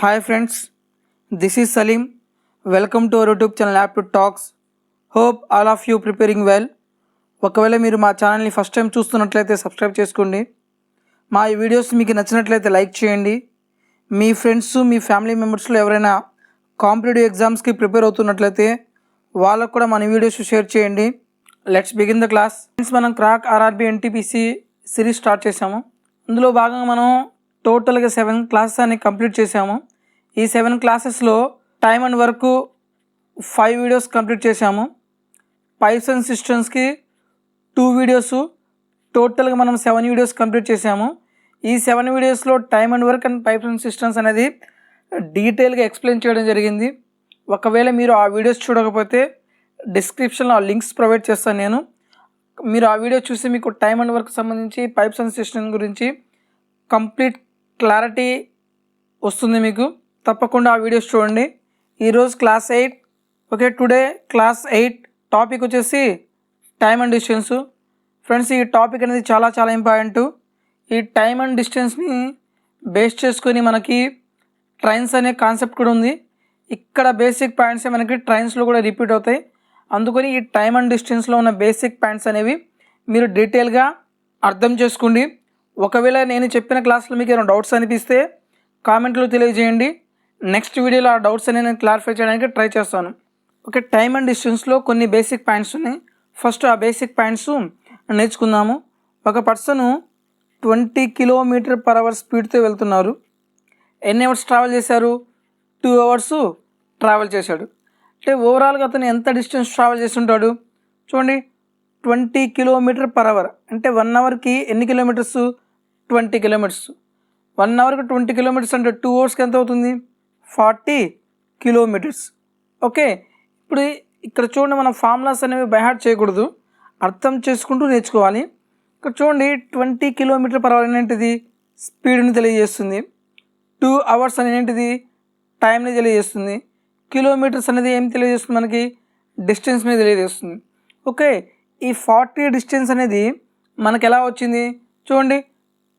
Hi friends, this is Salim. Welcome to our YouTube channel Aptitude Talks. Hope all of you preparing well. ఒకవేళ మీరు మా ఛానల్ని first time చూస్తున్నట్లయితే subscribe చేసుకోండి. మా ఈ వీడియోస్ మీకు నచ్చినట్లయితే లైక్ చేయండి. మీ ఫ్రెండ్స్ మీ ఫ్యామిలీ మెంబర్స్లో ఎవరైనా కాంపిటేటివ్ ఎగ్జామ్స్కి ప్రిపేర్ అవుతున్నట్లయితే వాళ్ళకు కూడా మన వీడియోస్ షేర్ చేయండి. Let's begin the class. Friends, మనం crack RRB NTPC series start చేసాము. అందులో భాగంగా మనం టోటల్గా 7 క్లాసెస్ అని కంప్లీట్ చేసాము. ఈ 7 క్లాసెస్లో time and work 5 videos complete చేసాము. పైప్స్ అండ్ సిస్టమ్స్కి 2 వీడియోస్, టోటల్గా మనం 7 వీడియోస్ కంప్లీట్ చేసాము. ఈ 7 వీడియోస్లో time and work and pipes and systems అనేది డీటెయిల్గా ఎక్స్ప్లెయిన్ చేయడం జరిగింది. ఒకవేళ మీరు ఆ వీడియోస్ చూడకపోతే డిస్క్రిప్షన్లో ఆ లింక్స్ ప్రొవైడ్ చేస్తాను నేను. మీరు ఆ వీడియో చూసి మీకు టైమ్ అండ్ వర్క్ సంబంధించి పైప్స్ అండ్ సిస్టమ్ గురించి కంప్లీట్ క్లారిటీ వస్తుంది. మీకు తప్పకుండా ఆ వీడియోస్ చూడండి. ఈరోజు class 8. Okay, today class 8 topic వచ్చేసి టైమ్ అండ్ డిస్టెన్స్. ఫ్రెండ్స్, ఈ టాపిక్ అనేది చాలా చాలా ఇంపార్టెంట్. ఈ టైమ్ అండ్ డిస్టెన్స్ని బేస్ చేసుకొని మనకి ట్రైన్స్ అనే కాన్సెప్ట్ కూడా ఉంది. ఇక్కడ బేసిక్ పాయింట్సే మనకి ట్రైన్స్లో కూడా రిపీట్ అవుతాయి. అందుకని ఈ టైమ్ అండ్ డిస్టెన్స్లో ఉన్న బేసిక్ పాయింట్స్ అనేవి మీరు డీటెయిల్గా అర్థం చేసుకోండి. ఒకవేళ నేను చెప్పిన క్లాస్లో మీకు ఏమైనా డౌట్స్ అనిపిస్తే కామెంట్లో తెలియజేయండి. నెక్స్ట్ వీడియోలో ఆ డౌట్స్ అనేవి నేను క్లారిఫై చేయడానికి ట్రై చేస్తాను. ఓకే, టైమ్ అండ్ డిస్టెన్స్లో కొన్ని బేసిక్ పాయింట్స్ ఉన్నాయి. ఫస్ట్ ఆ బేసిక్ పాయింట్స్ నేర్చుకుందాము. ఒక పర్సను 20 km/h స్పీడ్తో వెళ్తున్నారు. ఎన్ని అవర్స్ ట్రావెల్ చేశారు? 2 అవర్స్ ట్రావెల్ చేశాడు. అంటే ఓవరాల్గా అతను ఎంత డిస్టెన్స్ ట్రావెల్ చేసి ఉంటాడు? చూడండి, 20 km/h అంటే 1 అవర్కి ఎన్ని కిలోమీటర్స్? 20 కిలోమీటర్స్. 1 అవర్కి 20 కిలోమీటర్స్ అంటే 2 అవర్స్కి ఎంత అవుతుంది? 40 కిలోమీటర్స్. ఓకే, ఇప్పుడు ఇక్కడ చూడండి, మనం ఫార్ములాస్ అనేవి బైహార్ట్ చేయకూడదు, అర్థం చేసుకుంటూ నేర్చుకోవాలి. ఇక్కడ చూడండి, 20 km/h అనేటిది స్పీడ్ని తెలియజేస్తుంది. 2 అవర్స్ అనేటిది టైంని తెలియజేస్తుంది. కిలోమీటర్స్ అనేది ఏం తెలియజేస్తుంది? మనకి డిస్టెన్స్ని తెలియజేస్తుంది. ఓకే, ఈ 40 డిస్టెన్స్ అనేది మనకు ఎలా వచ్చింది? చూడండి,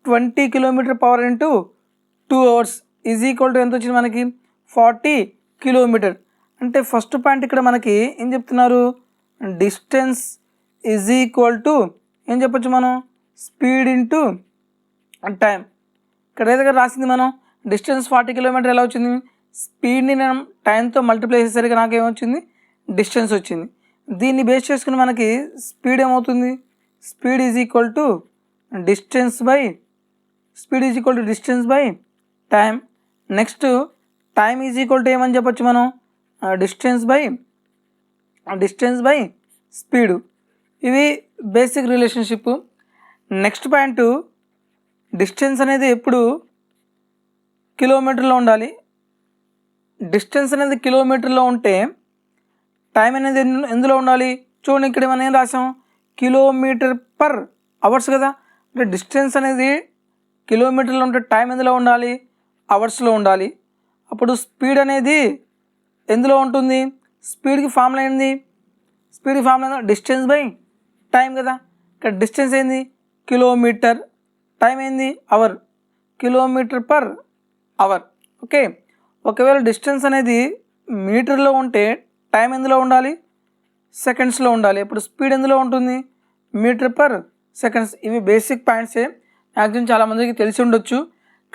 20 km/h into 2 hours is equal to ఎంత వచ్చింది మనకి? 40 కిలోమీటర్. అంటే ఫస్ట్ పాయింట్ ఇక్కడ మనకి ఏం చెప్తున్నారు? డిస్టెన్స్ ఈజ్ ఈక్వల్ టు ఏం చెప్పొచ్చు మనం? Speed into time. ఇక్కడ ఏదైనా రాసింది మనం డిస్టెన్స్ 40 కిలోమీటర్ ఎలా వచ్చింది? స్పీడ్ని నేను టైంతో మల్టిప్లై చేసేసరికి నాకేమొచ్చింది? డిస్టెన్స్ వచ్చింది. దీన్ని బేస్ చేసుకుని మనకి స్పీడ్ ఏమవుతుంది? Speed is equal to distance by time. Next time is equal to ఏమని చెప్పొచ్చు మనం? Distance by speed. ఇవి basic relationship. Next point, distance అనేది ఎప్పుడు కిలోమీటర్లో ఉండాలి. డిస్టెన్స్ అనేది కిలోమీటర్లో ఉంటే టైం అనేది ఎందులో ఉండాలి? చూడండి, ఇక్కడ మనం ఏం రాసాం? km/h కదా. అంటే డిస్టెన్స్ అనేది కిలోమీటర్లో ఉంటే టైం ఎందులో ఉండాలి? అవర్స్లో ఉండాలి. అప్పుడు స్పీడ్ అనేది ఎందులో ఉంటుంది? స్పీడ్కి ఫార్ములా ఏంది? స్పీడ్కి ఫార్ములా డిస్టెన్స్ బై టైం కదా. ఇక్కడ డిస్టెన్స్ ఏంది? కిలోమీటర్, టైం ఏంది? అవర్. km/h. ఓకే, ఒకవేళ డిస్టెన్స్ అనేది మీటర్లో ఉంటే టైం ఎందులో ఉండాలి? సెకండ్స్లో ఉండాలి. ఇప్పుడు స్పీడ్ ఎందులో ఉంటుంది? మీటర్/సెకండ్స్. ఇవి బేసిక్ పాయింట్సే. మ్యాక్సిమం చాలామందికి తెలిసి ఉండొచ్చు,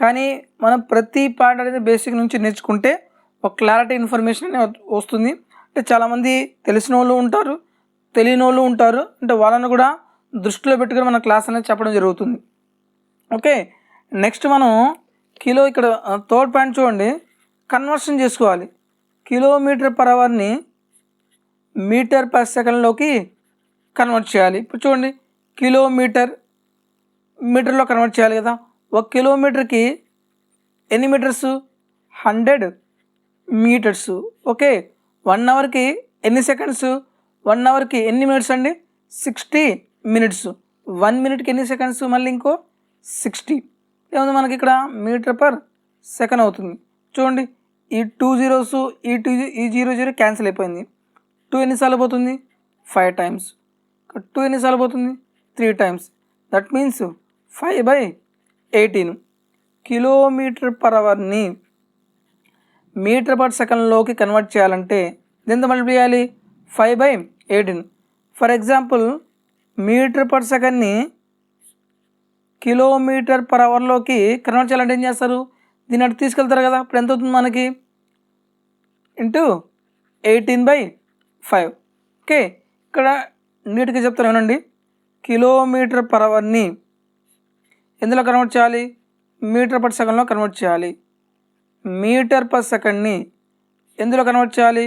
కానీ మనం ప్రతి పాయింట్ అనేది బేసిక్ నుంచి నేర్చుకుంటే ఒక క్లారిటీ ఇన్ఫర్మేషన్ అనేది వస్తుంది. అంటే చాలామంది తెలిసిన వాళ్ళు ఉంటారు, తెలియని వాళ్ళు ఉంటారు. అంటే వాళ్ళని కూడా దృష్టిలో పెట్టుకుని మన క్లాస్ అనేది చెప్పడం జరుగుతుంది. ఓకే, నెక్స్ట్ మనం ఇక్కడ థర్డ్ పాయింట్ చూడండి, కన్వర్షన్ చేసుకోవాలి. km/hని మీటర్/సెకండ్లోకి కన్వర్ట్ చేయాలి. ఇప్పుడు చూడండి, మీటర్లో కన్వర్ట్ చేయాలి కదా. 1 కిలోమీటర్కి ఎన్ని మీటర్స్? 100 మీటర్స్. ఓకే, 1 అవర్కి ఎన్ని సెకండ్స్? 1 అవర్కి ఎన్ని మినిట్స్ అండి? 60 మినిట్స్. 1 మినిట్కి ఎన్ని సెకండ్స్? మళ్ళీ ఇంకో 60. ఏముంది మనకి ఇక్కడ? మీటర్/సెకండ్ అవుతుంది. చూడండి, ఈ 2 zeros ఈ 0 క్యాన్సిల్ అయిపోయింది. 2 ఎన్నిసార్లు పోతుంది? 5 టైమ్స్. 2 ఎన్నిసార్లు పోతుంది? 3 టైమ్స్. దట్ మీన్స్ 5/18 km/hని మీటర్ పర్ సెకండ్లోకి కన్వర్ట్ చేయాలంటే దీంతో మల్టిప్లై చేయాలి 5/18. ఫర్ ఎగ్జాంపుల్ మీటర్ పర్ సెకండ్ని కిలోమీటర్ పర్ అవర్లోకి కన్వర్ట్ చేయాలంటే ఏం చేస్తారు, దీన్ని అటు తీసుకెళ్తారు కదా. ఇప్పుడు ఎంత అవుతుంది మనకి, ఇంటూ 18/5. ఓకే, ఇక్కడ నీట్గా చెప్తాను ఏనండి. కిలోమీటర్ పర్ అవర్ని ఎందులో కన్వర్ట్ చేయాలి, మీటర్ పర్ సెకండ్లో కన్వర్ట్ చేయాలి. మీటర్ పర్ సెకండ్ని ఎందులో కన్వర్ట్ చేయాలి,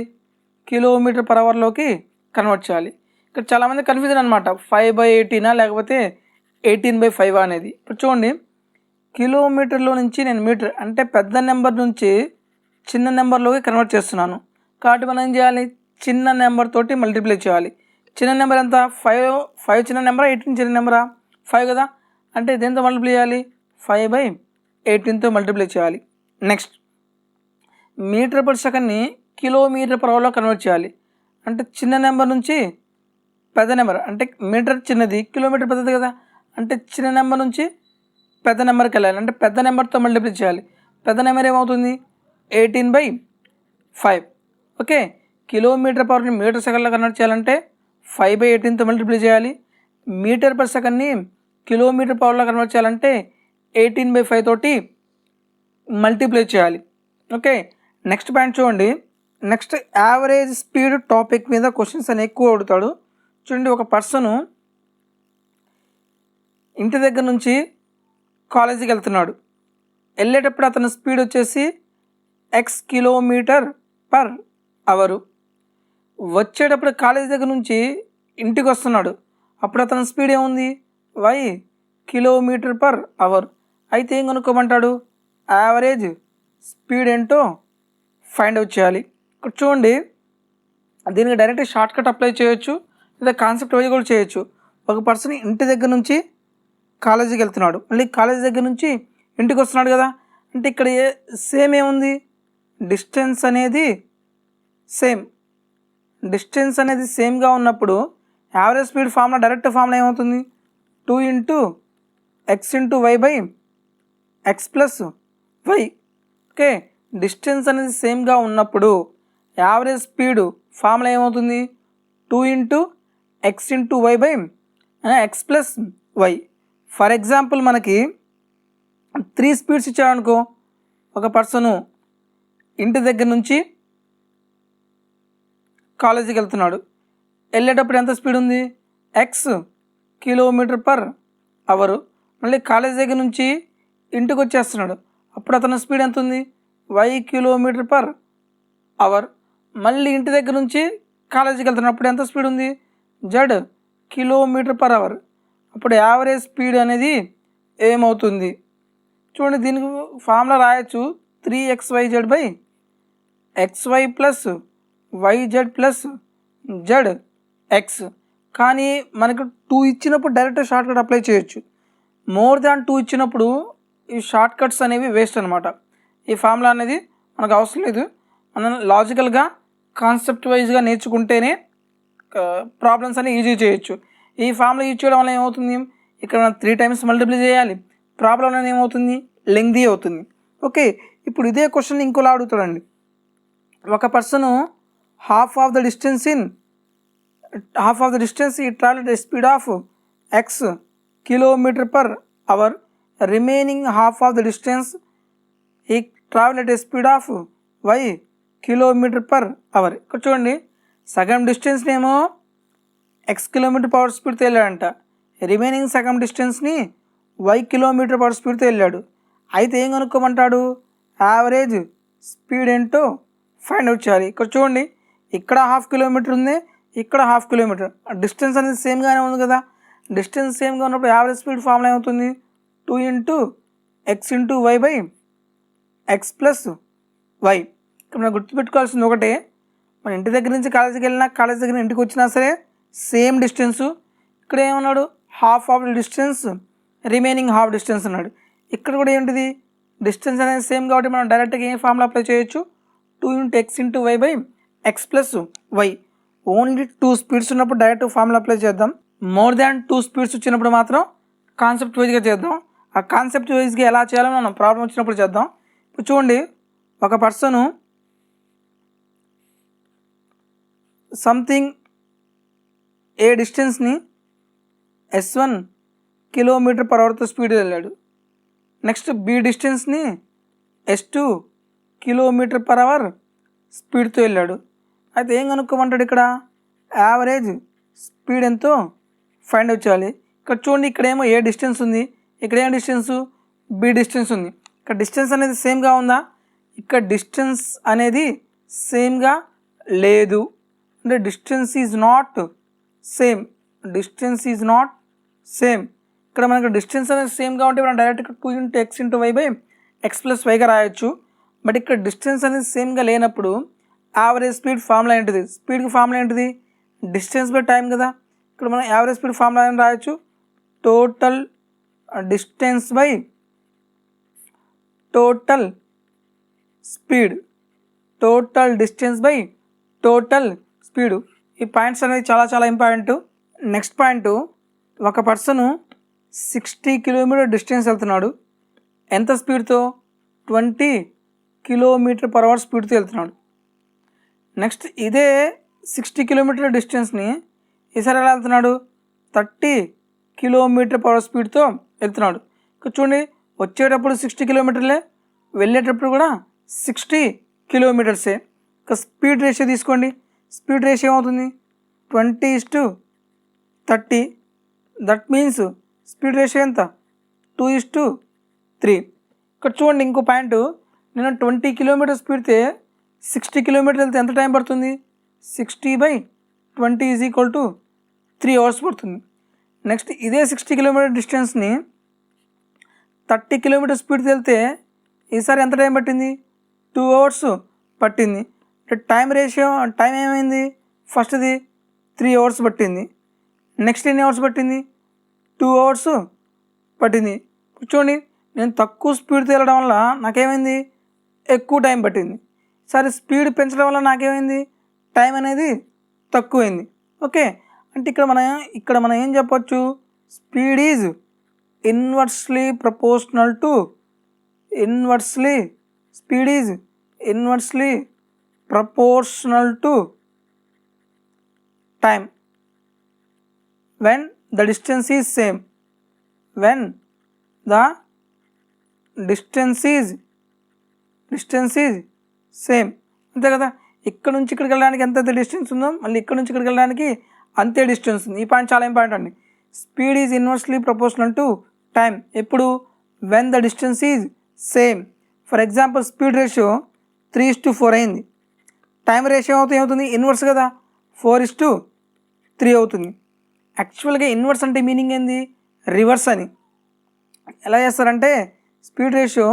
కిలోమీటర్ పర్ అవర్లోకి కన్వర్ట్ చేయాలి. ఇక్కడ చాలామంది కన్ఫ్యూజన్ అనమాట, 5/18 లేకపోతే 18/5 అనేది. ఇప్పుడు చూడండి, కిలోమీటర్లో నుంచి నేను మీటర్ అంటే పెద్ద నెంబర్ నుంచి చిన్న నెంబర్లోకి కన్వర్ట్ చేస్తున్నాను. కాబట్టి మనం ఏం చేయాలి, చిన్న నెంబర్ తోటి మల్టిప్లై చేయాలి. చిన్న నెంబర్ ఎంత, 5 చిన్న నెంబరా, 18 చిన్న నెంబరా, 5 కదా. అంటే దేంతో మల్టిప్లై చేయాలి, 5/18తో మల్టిప్లై చేయాలి. నెక్స్ట్ మీటర్ పర్ సెకండ్ని కిలోమీటర్ పర్ అవర్లో కన్వర్ట్ చేయాలి. అంటే చిన్న నెంబర్ నుంచి పెద్ద నెంబర్, అంటే మీటర్ చిన్నది, కిలోమీటర్ పెద్దది కదా. అంటే చిన్న నెంబర్ నుంచి పెద్ద నెంబర్కి వెళ్ళాలి, అంటే పెద్ద నెంబర్తో మల్టిప్లై చేయాలి. పెద్ద నెంబర్ ఏమవుతుంది, 18/5. ఓకే, కిలోమీటర్ పర్ అవర్ని మీటర్ సెకండ్లో కన్వర్ట్ చేయాలంటే 5/18తో మల్టిప్లై చేయాలి. మీటర్ పర్ సెకండ్ని కిలోమీటర్ పర్ అవర్లో కన్వర్ట్ చేయాలంటే 18/5 తోటి మల్టిప్లై చేయాలి. ఓకే, నెక్స్ట్ పాయింట్ చూడండి. నెక్స్ట్ యావరేజ్ స్పీడ్ టాపిక్ మీద క్వశ్చన్స్ అని ఎక్కువ అడుగుతాడు. చూడండి, ఒక పర్సను ఇంటి దగ్గర నుంచి కాలేజీకి వెళ్తున్నాడు. వెళ్ళేటప్పుడు అతని స్పీడ్ వచ్చేసి x కిలోమీటర్ పర్ అవరు. వచ్చేటప్పుడు కాలేజీ దగ్గర నుంచి ఇంటికి వస్తున్నాడు, అప్పుడు అతని స్పీడ్ ఏముంది, y కిలోమీటర్ పర్ అవర్. అయితే ఏం కనుక్కోమంటాడు, యావరేజ్ స్పీడ్ ఏంటో ఫైండ్ అవుట్ చేయాలి. ఇక్కడ చూడండి, దీనికి డైరెక్ట్ షార్ట్ కట్ అప్లై చేయొచ్చు, లేదా కాన్సెప్ట్ వైజ్ కూడా చేయొచ్చు. ఒక పర్సన్ ఇంటి దగ్గర నుంచి కాలేజీకి వెళ్తున్నాడు, మళ్ళీ కాలేజీ దగ్గర నుంచి ఇంటికి వస్తున్నాడు కదా. అంటే ఇక్కడ సేమ్ ఏముంది, డిస్టెన్స్ అనేది సేమ్. డిస్టెన్స్ అనేది సేమ్గా ఉన్నప్పుడు average speed formula, direct formula ఏమవుతుంది, 2 × x × y/x + y. Okay, distance అనేది సేమ్గా ఉన్నప్పుడు యావరేజ్ స్పీడ్ ఫార్ములా ఏమవుతుంది, 2 × x × y/x + y. For example మనకి 3 స్పీడ్స్ ఇచ్చారనుకో, ఒక పర్సను ఇంటి దగ్గర నుంచి కాలేజీకి వెళ్తున్నాడు, వెళ్ళేటప్పుడు ఎంత స్పీడ్ ఉంది, x కిలోమీటర్ పర్ అవరు. మళ్ళీ కాలేజీ దగ్గర నుంచి ఇంటికి వచ్చేస్తున్నాడు, అప్పుడు అతని స్పీడ్ ఎంత ఉంది, y కిలోమీటర్ పర్ అవర్. మళ్ళీ ఇంటి దగ్గర నుంచి కాలేజీకి వెళ్తున్నప్పుడు ఎంత స్పీడ్ ఉంది, z కిలోమీటర్ పర్ అవర్. అప్పుడు యావరేజ్ స్పీడ్ అనేది ఏమవుతుంది, చూడండి దీనికి ఫార్ములా రాయొచ్చు, 3xyz/xy + yz + zx. కానీ మనకు 2 ఇచ్చినప్పుడు డైరెక్ట్ షార్ట్ కట్ అప్లై చేయొచ్చు. మోర్ దాన్ 2 ఇచ్చినప్పుడు ఈ షార్ట్ కట్స్ అనేవి వేస్ట్ అనమాట. ఈ ఫార్ములా అనేది మనకు అవసరం లేదు. మనం లాజికల్గా కాన్సెప్ట్ వైజ్గా నేర్చుకుంటేనే ప్రాబ్లమ్స్ అనేవి ఈజీ చేయొచ్చు. ఈ ఫార్ములా యూజ్ చేయడం వల్ల ఏమవుతుంది, ఇక్కడ మనం 3 టైమ్స్ మల్టిప్లై చేయాలి, ప్రాబ్లం అనేది ఏమవుతుంది, లెంగ్దీ అవుతుంది. ఓకే, ఇప్పుడు ఇదే క్వశ్చన్ ఇంకోలా అడుగుతాడండి. ఒక person half of the distance he traveled at a speed of x kilometer per hour. Remaining half of the distance he traveled at a speed of y kilometer per hour. ఇక్కడ చూడండి, సగం డిస్టెన్స్ని ఏమో x kilometre per స్పీడ్తో వెళ్ళాడంట, remaining సగం డిస్టెన్స్ని y kilometre per స్పీడ్తో వెళ్ళాడు. అయితే ఏం కనుక్కోమంటాడు, యావరేజ్ స్పీడ్ ఏంటో ఫైండ్ అవుట్ చేయాలి. ఇక్కడ చూడండి, ఇక్కడ 1/2 కిలోమీటర్ ఉంది, ఇక్కడ 1/2 కిలోమీటర్, డిస్టెన్స్ అనేది సేమ్గానే ఉంది కదా. డిస్టెన్స్ సేమ్గా ఉన్నప్పుడు యావరేజ్ స్పీడ్ ఫార్ములా ఏమవుతుంది, 2 × x × y/x + y. ఇక్కడ మనం గుర్తుపెట్టుకోవాల్సింది ఒకటే, మన ఇంటి దగ్గర నుంచి కాలేజీకి వెళ్ళినా, కాలేజీ దగ్గర ఇంటికి వచ్చినా సరే సేమ్ డిస్టెన్సు. ఇక్కడ ఏమన్నాడు, half of the distance, remaining half distance అన్నాడు. ఇక్కడ కూడా ఏంటిది, డిస్టెన్స్ అనేది సేమ్ కాబట్టి మనం డైరెక్ట్గా ఏం ఫార్ములా అప్లై చేయొచ్చు, 2 × x × y/x + y. Only 2 speeds ఉన్నప్పుడు డైరెక్ట్ ఫార్ములా అప్లై చేద్దాం. మోర్ దాన్ 2 స్పీడ్స్ వచ్చినప్పుడు మాత్రం కాన్సెప్ట్ వైజ్గా చేద్దాం. ఆ కాన్సెప్ట్ వైజ్గా ఎలా చేయాలో మనం ప్రాబ్లం వచ్చినప్పుడు చేద్దాం. ఇప్పుడు చూడండి, ఒక పర్సను సంథింగ్ ఏ డిస్టెన్స్ని S1 km/hతో స్పీడ్ వెళ్ళాడు. నెక్స్ట్ బి డిస్టెన్స్ని S2 km/h స్పీడ్తో వెళ్ళాడు. అయితే ఏం కనుక్కోమంటాడు ఇక్కడ? యావరేజ్ స్పీడ్ ఎంతో ఫైండ్ అవుట్ చేయాలి. ఇక్కడ చూడండి, ఇక్కడేమో ఏ డిస్టెన్స్ ఉంది, ఇక్కడ ఏం డిస్టెన్సు బి డిస్టెన్స్ ఉంది. ఇక్కడ డిస్టెన్స్ అనేది సేమ్గా ఉందా? ఇక్కడ డిస్టెన్స్ అనేది సేమ్గా లేదు. అంటే distance is not same. Distance is not same. ఇక్కడ మనకు డిస్టెన్స్ అనేది సేమ్గా ఉంటే మనం డైరెక్ట్గా 2x/y/x+y రాయొచ్చు. బట్ ఇక్కడ డిస్టెన్స్ అనేది సేమ్గా లేనప్పుడు యావరేజ్ స్పీడ్ ఫార్ములా ఏంటిది? స్పీడ్కి ఫార్ములా ఏంటిది? డిస్టెన్స్ బై టైం కదా. ఇక్కడ మనం యావరేజ్ స్పీడ్ ఫార్ములా అని రాయొచ్చు, total distance by total speed. Total distance by total speed. ఈ పాయింట్స్ అనేది చాలా చాలా ఇంపార్టెంట్. నెక్స్ట్ పాయింట్, ఒక పర్సను 60 km డిస్టెన్స్ వెళ్తున్నాడు. ఎంత స్పీడ్తో? 20 km/h స్పీడ్తో వెళ్తున్నాడు. నెక్స్ట్ ఇదే 60 km డిస్టెన్స్ని ఈసారి ఎలా వెళ్తున్నాడు? 30 km/h స్పీడ్తో వెళ్తున్నాడు. ఇక్కడ చూడండి, వచ్చేటప్పుడు 60 km, వెళ్ళేటప్పుడు కూడా 60 km. ఇక స్పీడ్ రేషియో తీసుకోండి. స్పీడ్ రేషియో ఏమవుతుంది? 20:30. దట్ మీన్స్ స్పీడ్ రేషియో ఎంత? 2:3. ఇక్కడ చూడండి, ఇంకో పాయింట్, నేను 20 km స్పీడ్తే 60 km వెళ్తే ఎంత టైం పడుతుంది? 60/20 = 3 hours పడుతుంది. నెక్స్ట్ ఇదే 60 km డిస్టెన్స్ని 30 km స్పీడ్తో వెళ్తే ఈసారి ఎంత టైం పట్టింది? 2 hours పట్టింది. టైం రేషియో, టైం ఏమైంది? ఫస్ట్ది 3 hours పట్టింది. నెక్స్ట్ ఎన్ని అవర్స్ పట్టింది? 2 hours పట్టింది. చూడండి, నేను తక్కువ స్పీడ్తో వెళ్ళడం వల్ల నాకేమైంది? ఎక్కువ టైం పట్టింది. సరే, స్పీడ్ పెంచడం వల్ల నాకేమైంది? టైం అనేది తక్కువైంది. ఓకే, అంటే ఇక్కడ మనం ఏం చెప్పొచ్చు? Speed is inversely proportional to speed is inversely proportional to time when the distance is same. When the distance is same. అంతే కదా. ఇక్కడ నుంచి ఇక్కడికి వెళ్ళడానికి ఎంత డిస్టెన్స్ ఉందో మళ్ళీ ఇక్కడ నుంచి ఇక్కడికి వెళ్ళడానికి అంతే డిస్టెన్స్ ఉంది. ఈ పాయింట్ చాలా ఇంపార్టెంట్ అండి. Speed is inversely proportional to time ఎప్పుడు? When the distance is same. For example, speed ratio 3:4 అయింది. టైం రేషియో ఏమవుతుంది? ఇన్వర్స్ కదా, 4:3 అవుతుంది. యాక్చువల్గా ఇన్వర్స్ అంటే మీనింగ్ ఏంది? రివర్స్ అని. ఎలా చేస్తారంటే, స్పీడ్ రేషియో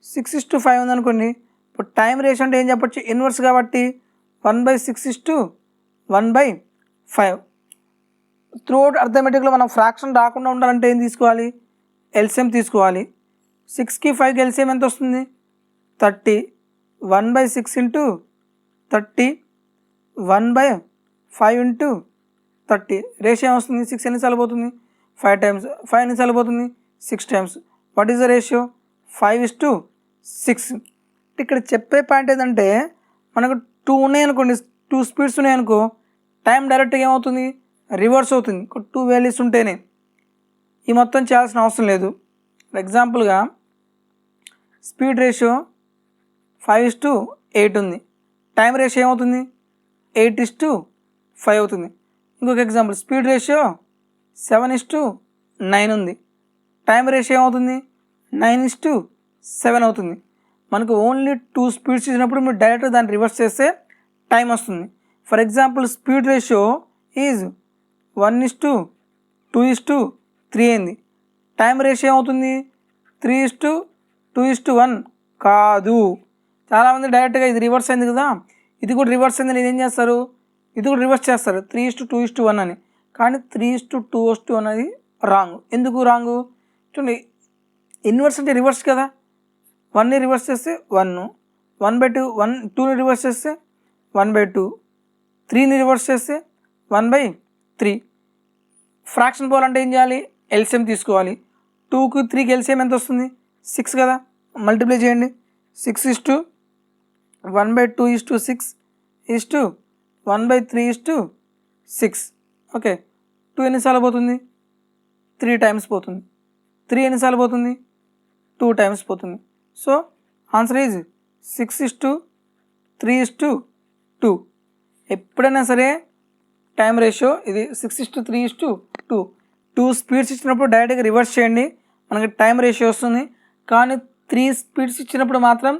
6:5 ఉందనుకోండి, ఇప్పుడు టైం రేషియో అంటే ఏం చెప్పొచ్చు? ఇన్వర్స్ కాబట్టి 1/6:1/5. త్రూఅవుట్ అర్థమెటిక్లో మనం ఫ్రాక్షన్ రాకుండా ఉండాలంటే ఏం తీసుకోవాలి? ఎల్సిఎం తీసుకోవాలి. 6కి 5కి ఎల్సిఎం ఎంత వస్తుంది? 30. 1/6 × 30, 1/5 × 30. రేషియో ఏమొస్తుంది? 6 ఎన్నిసార్లు పోతుంది? 5 times. 5 ఎన్నిసార్లు పోతుంది? 6 times. What is the ratio? 5:6. ఇక్కడ చెప్పే పాయింట్ ఏంటంటే, మనకు 2 ఉన్నాయనుకోండి, 2 స్పీడ్స్ ఉన్నాయనుకో, టైం డైరెక్ట్గా ఏమవుతుంది? రివర్స్ అవుతుంది. 2 వాల్యూస్ ఉంటేనే. ఈ మొత్తం చేయాల్సిన అవసరం లేదు. ఫర్ ఎగ్జాంపుల్గా స్పీడ్ రేషియో 5:8 ఉంది. టైం రేషియో ఏమవుతుంది? 8:5 అవుతుంది. ఇంకొక ఎగ్జాంపుల్, స్పీడ్ రేషియో 7:9 ఉంది. టైం రేషియో ఏమవుతుంది? 9:7 అవుతుంది. మనకు ఓన్లీ 2 స్పీడ్స్ ఇచ్చినప్పుడు మీరు డైరెక్ట్గా దాన్ని రివర్స్ చేస్తే టైం వస్తుంది. For example, speed ratio is 1:2:3 అయింది. టైం రేషియో ఏమవుతుంది? 3:2:1 కాదు. చాలామంది డైరెక్ట్గా ఇది రివర్స్ అయింది కదా, ఇది కూడా రివర్స్ అయిందని ఇదేం చేస్తారు? ఇది కూడా రివర్స్ చేస్తారు 3:2:1 అని. కానీ 3:2:1 అనేది రాంగ్. ఎందుకు రాంగు? చూడండి, ఇన్వర్స్ అంటే రివర్స్ కదా. 1ని రివర్స్ చేస్తే 1, 1/2, 2ని రివర్స్ చేస్తే 1/2, 3ని రివర్స్ చేస్తే 1/3. ఫ్రాక్షన్ పోవాలంటే ఏం చేయాలి? ఎల్సిఎం తీసుకోవాలి. 2కి 3కి ఎల్సిఎం ఎంత వస్తుంది? 6 కదా. మల్టిప్లై చేయండి. 6:1/2:6 1/3:6. ఓకే, 2 ఎన్నిసార్లు పోతుంది? 3 టైమ్స్ పోతుంది. 3 ఎన్నిసార్లు పోతుంది? 2 టైమ్స్ పోతుంది. So answer is 6:3:2. ఎప్పుడైనా సరే టైం రేషియో ఇది 6:3:2. 2 స్పీడ్స్ ఇచ్చినప్పుడు డైరెక్ట్గా రివర్స్ చేయండి, మనకి టైం రేషియో వస్తుంది. కానీ 3 స్పీడ్స్ ఇచ్చినప్పుడు మాత్రం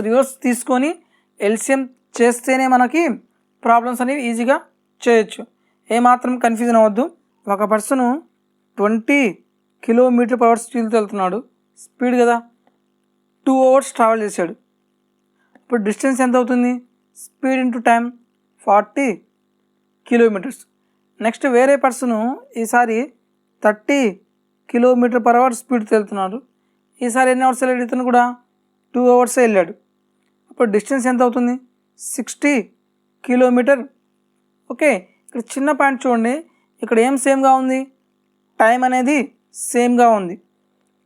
రివర్స్ తీసుకొని ఎల్సిఎం చేస్తేనే మనకి ప్రాబ్లమ్స్ అనేవి ఈజీగా చేయొచ్చు. ఏమాత్రం కన్ఫ్యూజన్ అవ్వద్దు. ఒక పర్సను 20 km/h స్పీడ్తో వెళ్తున్నాడు, స్పీడ్ కదా, 2 hours ట్రావెల్ చేశాడు. ఇప్పుడు డిస్టెన్స్ ఎంత అవుతుంది? Speed into time 40 km. Next వేరే పర్సను ఈసారి 30 km/h స్పీడ్తో వెళ్తున్నాడు, ఈసారి ఎన్ని అవర్స్ వెళ్ళాడు? ఇతను కూడా 2 hours వెళ్ళాడు. అప్పుడు డిస్టెన్స్ ఎంత అవుతుంది? 60 km. ఓకే, ఇక్కడ చిన్న పాయింట్ చూడండి, ఇక్కడ ఏం సేమ్గా ఉంది? టైం అనేది సేమ్గా ఉంది.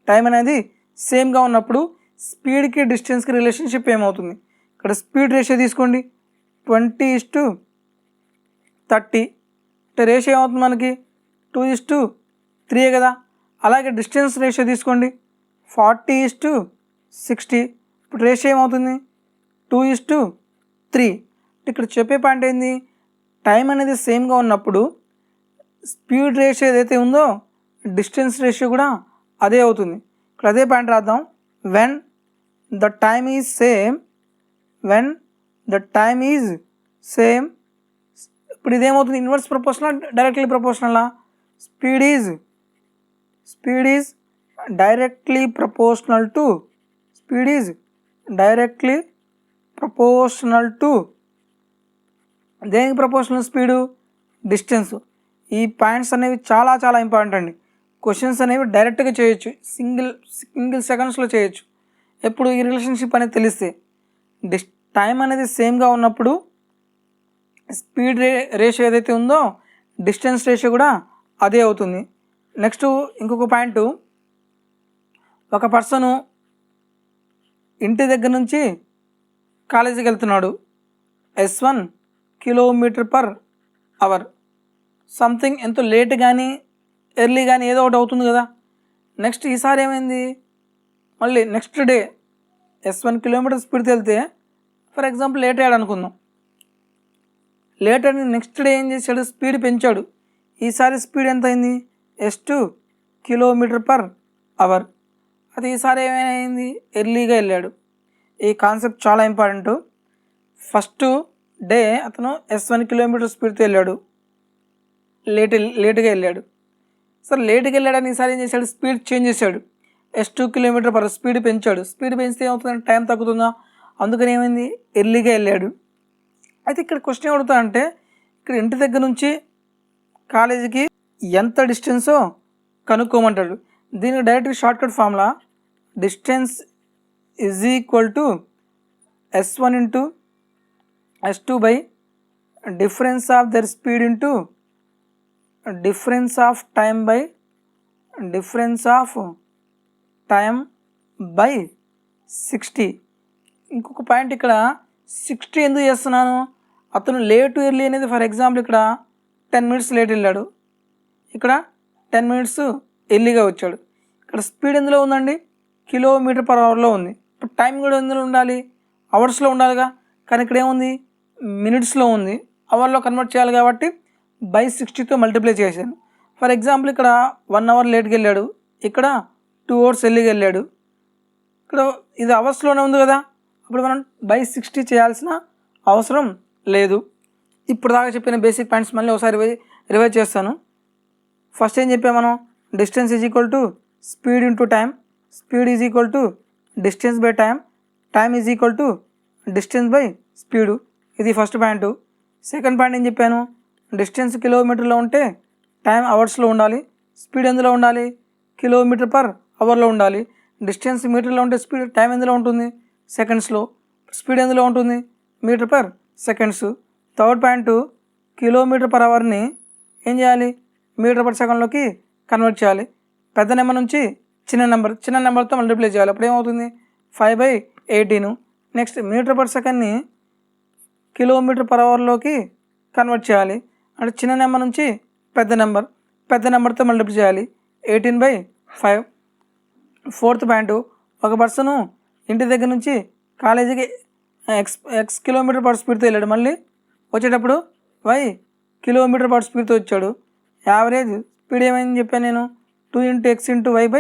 టైం అనేది సేమ్గా ఉన్నప్పుడు స్పీడ్కి డిస్టెన్స్కి రిలేషన్షిప్ ఏమవుతుంది? ఇక్కడ స్పీడ్ రేషియో తీసుకోండి, 20:30. అంటే రేషియో ఏమవుతుంది మనకి? 2:3 కదా. అలాగే డిస్టెన్స్ రేషియో తీసుకోండి, 40:60. ఇప్పుడు రేషియో ఏమవుతుంది? 2:3. ఇక్కడ చెప్పే పాయింట్ ఏంది? టైం అనేది సేమ్గా ఉన్నప్పుడు స్పీడ్ రేషియో ఏదైతే ఉందో డిస్టెన్స్ రేషియో కూడా అదే అవుతుంది. ఇక్కడ అదే పాయింట్ రాద్దాం. When the time is same. ఇప్పుడు ఇదేమవుతుంది? ఇన్వర్స్ ప్రపోర్షనల్, డైరెక్ట్లీ ప్రపోర్షనలా? Speed is directly proportional to దేనికి ప్రపోర్షనల్? Speed, distance. ఈ పాయింట్స్ అనేవి చాలా చాలా ఇంపార్టెంట్ అండి. క్వశ్చన్స్ అనేవి డైరెక్ట్గా చేయొచ్చు, సింగిల్ సెకండ్స్లో చేయొచ్చు. ఎప్పుడు ఈ రిలేషన్షిప్ అనేది తెలిస్తే. టైం అనేది సేమ్గా ఉన్నప్పుడు స్పీడ్ రేషియో ఏదైతే ఉందో డిస్టెన్స్ రేషియో కూడా అదే అవుతుంది. నెక్స్ట్ ఇంకొక పాయింట్, ఒక పర్సను ఇంటి దగ్గర నుంచి కాలేజీకి వెళ్తున్నాడు, S1 km/h. సంథింగ్ ఎంతో లేట్ కానీ ఎర్లీ కానీ ఏదో ఒకటి అవుతుంది కదా. నెక్స్ట్ ఈసారి ఏమైంది? మళ్ళీ నెక్స్ట్ డే S1 km స్పీడ్తో వెళ్తే ఫర్ ఎగ్జాంపుల్ లేట్ అయ్యాడు అనుకుందాం. లేట్ అని నెక్స్ట్ డే ఏం చేశాడు? స్పీడ్ పెంచాడు. ఈసారి స్పీడ్ ఎంత అయింది? S2 km/h. అది ఈసారి ఏమైంది? ఎర్లీగా వెళ్ళాడు. ఈ కాన్సెప్ట్ చాలా ఇంపార్టెంట్. ఫస్ట్ డే అతను S1 km స్పీడ్తో వెళ్ళాడు, లేట్గా వెళ్ళాడు. సరే లేట్గా వెళ్ళాడని ఈసారి ఏం చేశాడు? స్పీడ్ చేంజ్ చేశాడు, S2 km/h స్పీడ్ పెంచాడు. స్పీడ్ పెంచితే ఏమవుతుందంటే టైం తగ్గుతుందా? అందుకని ఏమైంది? ఎర్లీగా వెళ్ళాడు. అయితే ఇక్కడ క్వశ్చన్ ఏమవుతుందంటే, ఇక్కడ ఇంటి దగ్గర నుంచి కాలేజీకి ఎంత డిస్టెన్సో కనుక్కోమంటాడు. దీనికి డైరెక్ట్గా shortcut formula, distance is equal to S1 into S2 by difference of their speed into difference of time by 60. ఇంకొక పాయింట్, ఇక్కడ 60 ఎందుకు చేస్తున్నాను? అతను లేట్ ఎర్లీ అనేది ఫర్ ఎగ్జాంపుల్ ఇక్కడ 10 minutes లేట్ వెళ్ళాడు, ఇక్కడ 10 minutes ఎర్లీగా వచ్చాడు. ఇక్కడ స్పీడ్ ఎందులో ఉందండి? km/h ఉంది. ఇప్పుడు టైం కూడా ఎందులో ఉండాలి? అవర్స్లో ఉండాలిగా. కానీ ఇక్కడ ఏముంది? మినిట్స్లో ఉంది. అవర్లో కన్వర్ట్ చేయాలి కాబట్టి బై 60తో మల్టిప్లై చేశాను. ఫర్ ఎగ్జాంపుల్ ఇక్కడ 1 hour లేట్కి వెళ్ళాడు, ఇక్కడ 2 hours ఎర్లీగా వెళ్ళాడు. ఇక్కడ ఇది అవర్స్లోనే ఉంది కదా, అప్పుడు మనం బై 60 చేయాల్సిన అవసరం లేదు. ఇప్పుడు దాకా చెప్పిన బేసిక్ పాయింట్స్ మళ్ళీ ఒకసారి రివైజ్ చేస్తాను. ఫస్ట్ ఏం చెప్పాము మనం? Distance is equal to speed into time, speed is equal to distance by time, time is equal to distance by speed. ఇది ఫస్ట్ పాయింట్. సెకండ్ పాయింట్ ఏం చెప్పాను? డిస్టెన్స్ కిలోమీటర్లో ఉంటే టైం అవర్స్లో ఉండాలి, స్పీడ్ ఎందులో ఉండాలి? km/h ఉండాలి. డిస్టెన్స్ మీటర్లో ఉంటే స్పీడ్ టైం ఎందులో ఉంటుంది? సెకండ్స్లో. స్పీడ్ ఎందులో ఉంటుంది? మీటర్/సెకండ్స్. థర్డ్ పాయింట్, km/hని ఏం చేయాలి? మీటర్/సెకండ్లోకి కన్వర్ట్ చేయాలి. పెద్ద నెంబర్ నుంచి చిన్న నెంబర్తో మల్టిప్లై చేయాలి. అప్పుడు ఏమవుతుంది? 5/18. నెక్స్ట్ మీటర్/సెకండ్ని కిలోమీటర్ పర్ అవర్లోకి కన్వర్ట్ చేయాలి. అంటే చిన్న నెంబర్ నుంచి పెద్ద నెంబర్తో మల్టిప్లై చేయాలి. 18/5. ఫోర్త్ పాయింట్, ఒక పర్సను ఇంటి దగ్గర నుంచి కాలేజీకి ఎక్స్ కిలోమీటర్ పర్ స్పీడ్తో వెళ్ళాడు, మళ్ళీ వచ్చేటప్పుడు వై కిలోమీటర్ పర్ స్పీడ్తో వచ్చాడు. యావరేజ్ స్పీడ్ ఏమైంది చెప్పాను నేను, 2 × x ×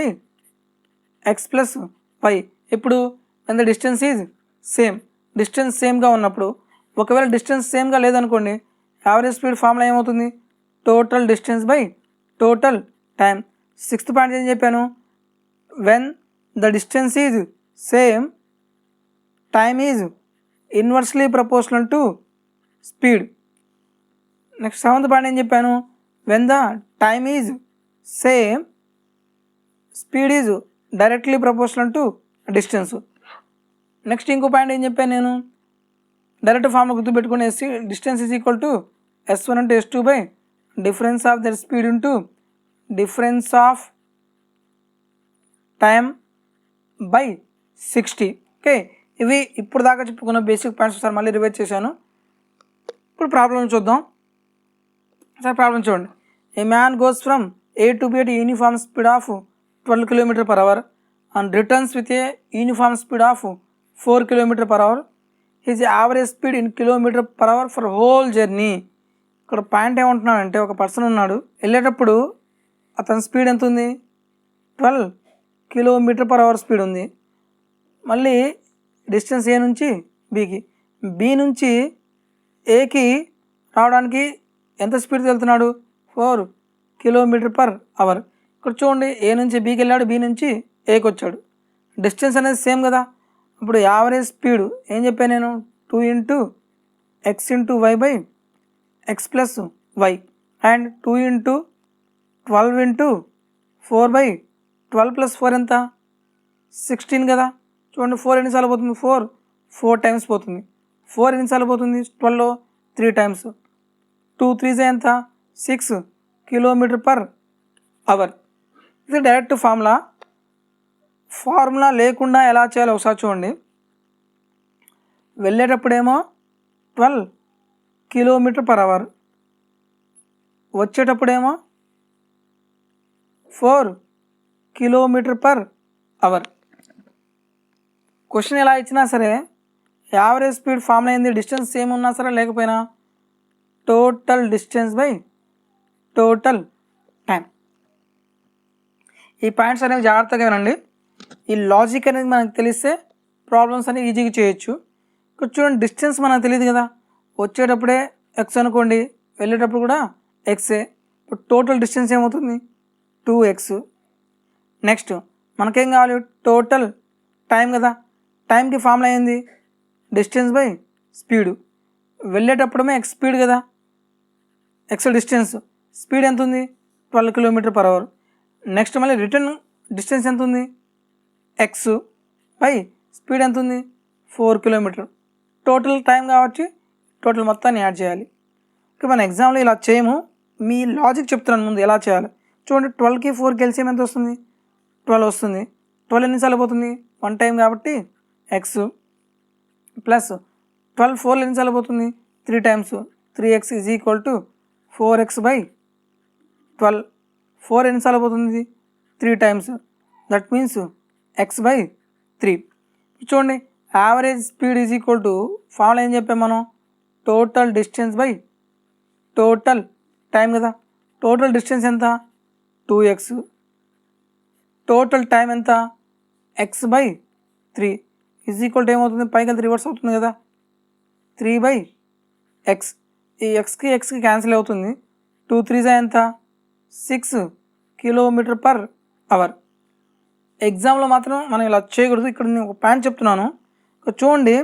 y/x + y. ఇప్పుడు when the distance is same, distance సేమ్గా ఉన్నప్పుడు, ఒకవేళ డిస్టెన్స్ సేమ్గా లేదనుకోండి, యావరేజ్ స్పీడ్ ఫార్ములా ఏమవుతుంది, total distance by total time. Sixth point ఏం చెప్పాను, when the distance is same time is inversely proportional to speed. Next seventh point ఏం చెప్పాను, when the time is same speed is directly proportional to distance. Next ఇంకో point ఏం చెప్పాను నేను, direct ఫార్మ్లో గుర్తుపెట్టుకుని distance is equal to S1 × S2 by difference of their speed into difference of time by 60. Okay, ఇవి ఇప్పుడు దాకా చెప్పుకున్న బేసిక్ పాయింట్స్ సార్ మళ్ళీ రివైజ్ చేశాను. ఇప్పుడు ప్రాబ్లం చూద్దాం సార్. ప్రాబ్లం చూడండి, ఏ man goes from A to B at uniform speed of 12 km/h and returns with a uniform speed of 4 km/h. His average speed in km/h for whole journey. ఇక్కడ point ఏమంటున్నాడంటే, ఒక person ఉన్నాడు, వెళ్ళేటప్పుడు అతని speed ఎంత ఉంది, 12 km/h speed ఉంది. మళ్ళీ డిస్టెన్స్ ఏ నుంచి బీకి, బి నుంచి ఏకి రావడానికి ఎంత స్పీడ్ వెళ్తున్నాడు, 4 km/h. ఇక్కడ చూడండి, ఏ నుంచి బీకి వెళ్ళాడు, బి నుంచి ఏకి వచ్చాడు, డిస్టెన్స్ అనేది సేమ్ కదా. ఇప్పుడు యావరేజ్ స్పీడ్ ఏం చెప్పాను నేను, 2 × x × y/x + y అండ్ 2 × 12 × 4/12 + 4 ఎంత, 16 కదా. చూడండి 4 ఎన్నిసార్లు పోతుంది, 4 టైమ్స్ పోతుంది. 4 ఎన్నిసార్లు పోతుంది, 12 3 టైమ్స్. 2 × 3 ఎంత, 6 km/h. ఇది డైరెక్ట్ ఫార్ములా లేకుండా ఎలా చేయాలో ఒకసారి చూడండి. వెళ్ళేటప్పుడేమో 12 km/h, వచ్చేటప్పుడేమో 4 km/h. క్వశ్చన్ ఎలా ఇచ్చినా సరే యావరేజ్ స్పీడ్ ఫార్ములా ఏంది, డిస్టెన్స్ సేమ్ ఉన్నా సరే లేకపోయినా total distance by total time. ఈ పాయింట్స్ అనేవి జాగ్రత్తగా వినండి. ఈ లాజిక్ అనేది మనకు తెలిస్తే ప్రాబ్లమ్స్ అనేవి ఈజీగా చేయొచ్చు. ఇక్కడ చూడండి, డిస్టెన్స్ మనకు తెలియదు కదా, వచ్చేటప్పుడే ఎక్స్ అనుకోండి, వెళ్ళేటప్పుడు కూడా ఎక్సే. ఇప్పుడు టోటల్ డిస్టెన్స్ ఏమవుతుంది, 2x. నెక్స్ట్ మనకేం కావాలి, టోటల్ టైం కదా, టైంకి ఫార్ములా ఏంది, డిస్టెన్స్ బై స్పీడు. వెళ్ళేటప్పుడేమో ఎక్స్ స్పీడ్ కదా, ఎక్స్ డిస్టెన్స్, స్పీడ్ ఎంత ఉంది, 12 km/h. నెక్స్ట్ మళ్ళీ రిటర్న్ డిస్టెన్స్ ఎంత ఉంది, ఎక్స్ బై స్పీడ్ ఎంత ఉంది, 4 km. టోటల్ టైం కాబట్టి టోటల్ మొత్తాన్ని యాడ్ చేయాలి. ఓకే, మన ఎగ్జామ్లో ఇలా చేయము, మీ లాజిక్ చెప్తున్నాను ముందు ఎలా చేయాలి. చూడండి, 12కి 4కి ఎల్సిఎం ఎంత వస్తుంది, 12 వస్తుంది. 12 ఎన్నిసార్లు పోతుంది, 1 టైం కాబట్టి ఎక్స్ ప్లస్ 12 4 ఎన్నిసార్లు పోతుంది, 3 టైమ్స్. 3x = 4x/12. 4 ఎన్నిసార్లు పోతుంది, 3 టైమ్స్. That means x/3. చూడండి, యావరేజ్ స్పీడ్ ఫార్ములా ఏం చెప్పాం మనం, total distance by total time కదా. టోటల్ డిస్టెన్స్ ఎంత, 2x. టోటల్ టైం ఎంత, x/3 ఏమవుతుంది, పైకి వెళ్తే రివర్స్ అవుతుంది కదా, 3/x. ఈ ఎక్స్కి క్యాన్సిల్ అవుతుంది. 2 × 3 ఎంత, 6 km/h. ఎగ్జామ్లో మాత్రం మనం ఇలా చేయకూడదు. ఇక్కడ నేను ఒక పాయింట్ చెప్తున్నాను, ఇక్కడ చూడండి,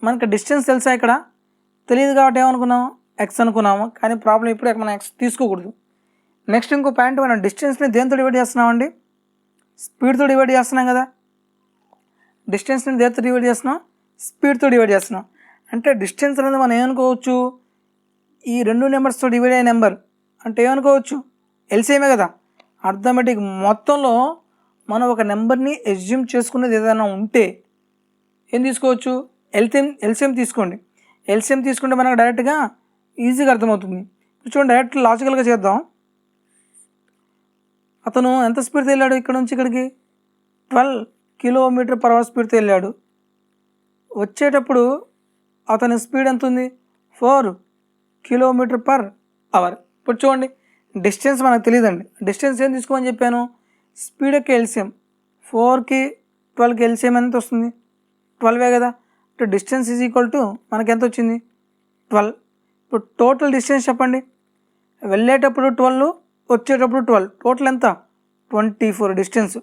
మనకి డిస్టెన్స్ తెలుసా, ఇక్కడ తెలియదు కాబట్టి ఏమనుకున్నాం, ఎక్స్ అనుకున్నాము. కానీ ప్రాబ్లం ఇప్పుడు మనం ఎక్స్ తీసుకోకూడదు. నెక్స్ట్ ఇంకో పాయింట్, మనం డిస్టెన్స్ని దేంతో డివైడ్ చేస్తున్నామండి, స్పీడ్తో డివైడ్ చేస్తున్నాం కదా. డిస్టెన్స్ని దేంతో డివైడ్ చేస్తున్నాం, స్పీడ్తో డివైడ్ చేస్తున్నాం. అంటే డిస్టెన్స్ అనేది మనం ఏమనుకోవచ్చు, ఈ 2 నెంబర్స్తో డివైడ్ అయ్యే నెంబర్ అంటే ఏమనుకోవచ్చు, ఎల్సిఎమే కదా. అర్థమెటిక్ మొత్తంలో మనం ఒక నెంబర్ని ఎస్యూమ్ చేసుకునేది ఏదైనా ఉంటే ఏం తీసుకోవచ్చు, ఎల్సిఎం తీసుకోండి. ఎల్సిఎం తీసుకుంటే మనకు డైరెక్ట్గా ఈజీగా అర్థమవుతుంది. చూడండి, డైరెక్ట్ లాజికల్గా చేద్దాం. అతను ఎంత స్పీడ్తో వెళ్ళాడు ఇక్కడ నుంచి ఇక్కడికి? 12 km/h స్పీడ్తో వెళ్ళాడు. వచ్చేటప్పుడు అతని స్పీడ్ ఎంత ఉంది? 4 km/h. ఇప్పుడు చూడండి, డిస్టెన్స్ మనకు తెలియదండి. డిస్టెన్స్ ఏం తీసుకోమని చెప్పాను? స్పీడ్ యొక్క ఎల్సిఎం. 4కి 12కి ఎల్సిఎం ఎంత వస్తుంది? 12 కదా. అంటే డిస్టెన్స్ ఈజ్ ఈక్వల్ టు మనకి ఎంత వచ్చింది? 12. ఇప్పుడు టోటల్ డిస్టెన్స్ చెప్పండి. వెళ్ళేటప్పుడు 12, వచ్చేటప్పుడు 12, టోటల్ ఎంత? 24 డిస్టెన్స్.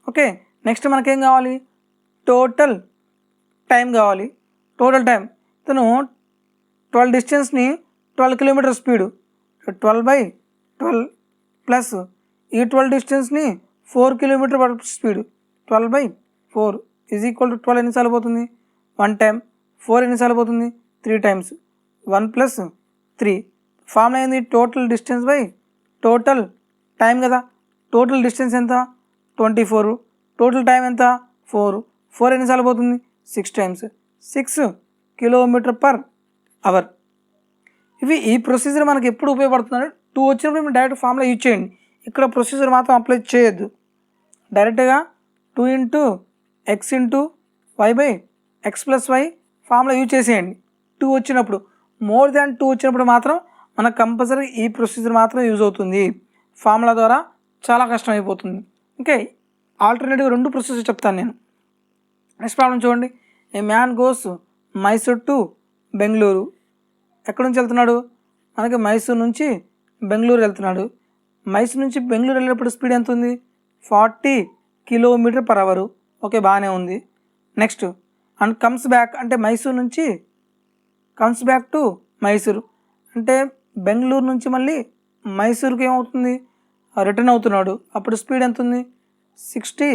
ఓకే, నెక్స్ట్ మనకేం కావాలి? టోటల్ టైం కావాలి. టోటల్ టైం తను 12 డిస్టెన్స్ని 12 km స్పీడు, 12/12 ప్లస్ ఈ 12 డిస్టెన్స్ని 4 km speed, 12/4 is equal to 12 ఎన్నిసార్లు పోతుంది? 1 టైం. 4 ఎన్నిసార్లు పోతుంది? 3 టైమ్స్. 1 + 3 ఫార్ములా అయింది total distance by total time కదా. టోటల్ డిస్టెన్స్ ఎంత? 24. టోటల్ టైం ఎంత? 4. 4 ఎన్నిసార్లు పోతుంది? 6 టైమ్స్. 6 km/h. ఇవి ఈ ప్రొసీజర్ మనకి ఎప్పుడు ఉపయోగపడుతుందంటే 2 వచ్చినప్పుడు మీరు డైరెక్ట్ ఫార్ములా యూజ్ చేయండి. ఇక్కడ ప్రొసీజర్ మాత్రం అప్లై చేయొద్దు. డైరెక్ట్గా 2 × x × y/x + y formula use చేసేయండి. 2 వచ్చినప్పుడు, మోర్ దాన్ 2 వచ్చినప్పుడు మాత్రం మనకు కంపల్సరీ ఈ ప్రొసీజర్ మాత్రం యూజ్ అవుతుంది. ఫార్ములా ద్వారా చాలా కష్టం అయిపోతుంది. ఓకే, ఆల్టర్నేటివ్గా 2 ప్రొసీజర్ చెప్తాను నేను. నెక్స్ట్ ప్రాబ్లం చూడండి. ఏ man goes Mysore to Bengaluru. ఎక్కడి నుంచి వెళ్తున్నాడు? మనకి మైసూర్ నుంచి బెంగళూరు వెళ్తున్నాడు. మైసూర్ నుంచి బెంగళూరు వెళ్ళేటప్పుడు స్పీడ్ ఎంత ఉంది? 40 km/h. ఓకే, బాగానే ఉంది. నెక్స్ట్ అండ్ కమ్స్ బ్యాక్, అంటే మైసూర్ నుంచి కమ్స్ బ్యాక్ టు మైసూరు, అంటే బెంగళూరు నుంచి మళ్ళీ మైసూర్కి ఏమవుతుంది? రిటర్న్ అవుతున్నాడు. అప్పుడు స్పీడ్ ఎంత ఉంది? 60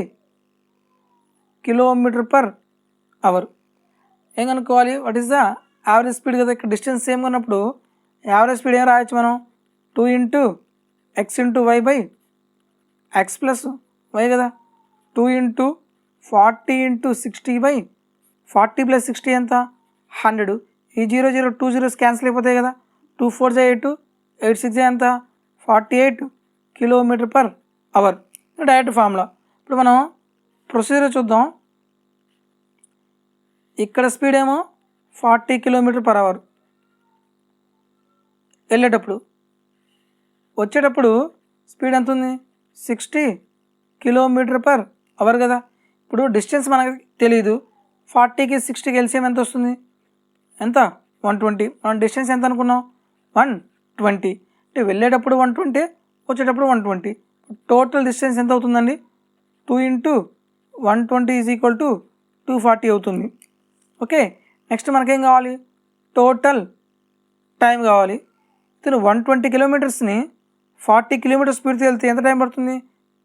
km/h. ఏం కనుక్కోవాలి? What is the average speed కదా. ఇక్కడ డిస్టెన్స్ సేమ్ ఉన్నప్పుడు యావరేజ్ స్పీడ్ ఏం రాయొచ్చు మనం? 2 × x × y/x + y కదా. 2 × 40 × 60/40 + 60 ఎంత? 100. ఈ 0 0 2 zeros క్యాన్సిల్ అయిపోతాయి కదా. 2 4 8, 8 6 ఎంత? 48 km/h. Direct formula. ఇప్పుడు మనం ప్రొసీజర్ చూద్దాం. ఇక్కడ స్పీడ్ ఏమో 40 km/h వెళ్ళేటప్పుడు, వచ్చేటప్పుడు స్పీడ్ ఎంత ఉంది? 60 km/h కదా. ఇప్పుడు డిస్టెన్స్ మనకి తెలియదు. 40కి 60కి ఎల్సిఎం ఎంత వస్తుంది? ఎంత? 120. మనం డిస్టెన్స్ ఎంత అనుకున్నాం? 120. అంటే వెళ్ళేటప్పుడు 120, వచ్చేటప్పుడు 120. టోటల్ డిస్టెన్స్ ఎంత అవుతుందండి? 2 × 120 ఈజ్ ఈక్వల్ టు 240 అవుతుంది. ఓకే, నెక్స్ట్ మనకేం కావాలి? టోటల్ టైం కావాలి. ఇతను 120 కిలోమీటర్స్ని 40 km స్పీడ్తో వెళ్తే ఎంత టైం పడుతుంది?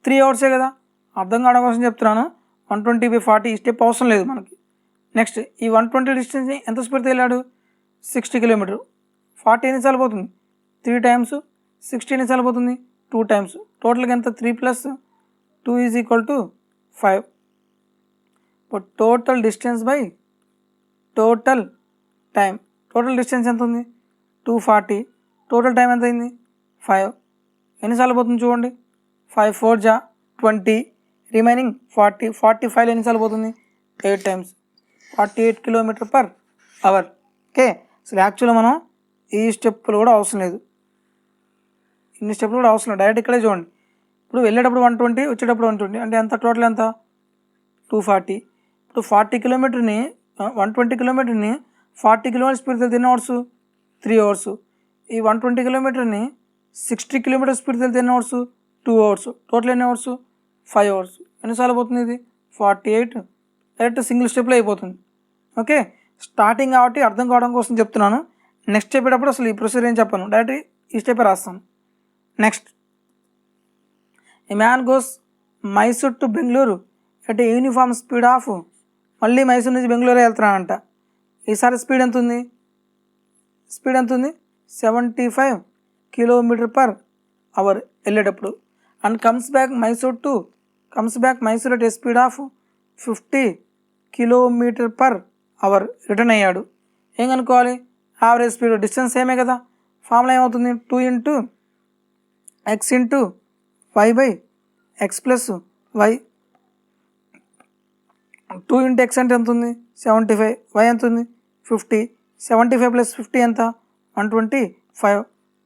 3 hours కదా. అర్థం కావడం కోసం చెప్తున్నాను. 120/40 ఈ స్టెప్ అవసరం లేదు మనకి. నెక్స్ట్ ఈ 120 డిస్టెన్స్ని ఎంత స్పీడ్తో వెళ్ళాడు? 60 km. 40 ఎన్నిసార్లు పోతుంది? 3 టైమ్స్. 60 ఎన్నిసార్లు పోతుంది? 2 టైమ్స్. టోటల్గా ఎంత? 3 + 2 ఈజ్ ఈక్వల్ టు 5. ఇప్పుడు total distance by total time. Total distance ఎంత ఉంది? 240. టోటల్ టైం ఎంత అయింది? 5. ఎన్నిసార్లు పోతుంది చూడండి? 5 4 20, రిమైనింగ్ 40. 45 ఎన్నిసార్లు పోతుంది? 8 టైమ్స్. 48 km/h. ఓకే, అసలు యాక్చువల్గా మనం ఈ స్టెప్పులు కూడా అవసరం లేదు, ఇన్ని స్టెప్పులు కూడా అవసరం లేదు. డైరెక్ట్ ఇక్కడే చూడండి. ఇప్పుడు వెళ్ళేటప్పుడు 120, వచ్చేటప్పుడు 120, అంటే ఎంత? టోటల్ ఎంత? 240. ఇప్పుడు 40 కిలోమీటర్ని 120 కిలోమీటర్ని 40 km స్పీడ్తో వెళ్తే ఎన్ని అవర్స్? 3 hours. ఈ 120 కిలోమీటర్ని 60 km స్పీడ్తో వెళ్తే ఎన్ని అవర్స్? 2 hours. టోటల్ ఎన్ని అవర్స్? 5 hours. ఎన్నిసార్లు పోతుంది ఇది? 48. డైరెక్ట్ సింగిల్ స్టెప్లో అయిపోతుంది. ఓకే, స్టార్టింగ్ కాబట్టి అర్థం కావడం కోసం చెప్తున్నాను. నెక్స్ట్ చెప్పేటప్పుడు అసలు ఈ ప్రొసీజర్ ఏం చెప్పాను, డైరెక్ట్ ఈ స్టెప్పే రాస్తాను. Next, A man goes Mysore to Bengaluru at uniform speed of, మళ్ళీ మైసూర్ నుంచి బెంగళూరు వెళ్తున్నానంట. ఈసారి స్పీడ్ ఎంత ఉంది? స్పీడ్ ఎంత ఉంది? 75 km/h వెళ్ళేటప్పుడు. And comes back Mysore at a speed of 50 km/h return అయ్యాడు. ఏం కనుక్కోవాలి? Average speed. డిస్టెన్స్ సేమే కదా, ఫార్ములా ఏమవుతుంది? 2 into X into Y by X plus Y. 2 into X అంటే ఎంత ఉంది? 75. వై ఎంత ఉంది? 50. 75 ప్లస్ 50 ఎంత? 125.